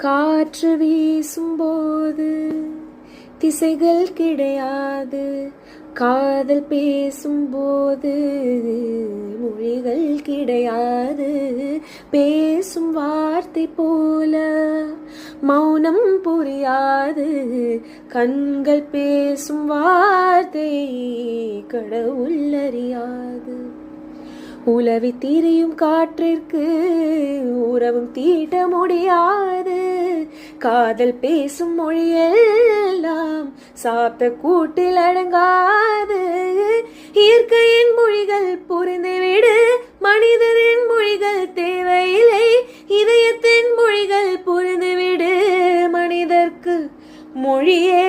காற்று வீசும்போது திசைகள் கிடையாது, காதல் பேசும்போது மொழிகள் கிடையாது. பேசும் வார்த்தை போல மௌனம் புரியாது, கண்கள் பேசும் வார்த்தை கடவுள் அறியாது. உலவி திரியும் காற்றிற்கு உறவும் தீட்ட முடியாது, காதல் பேசும் மொழியெல்லாம் சாப்பிட்ட கூட்டில் அடங்காது. இயற்கையின் மொழிகள் புரிந்துவிடு, மனிதரின் மொழிகள் தேவையில்லை. இதயத்தின் மொழிகள் புரிந்துவிடு, மனிதர்க்கு மொழியே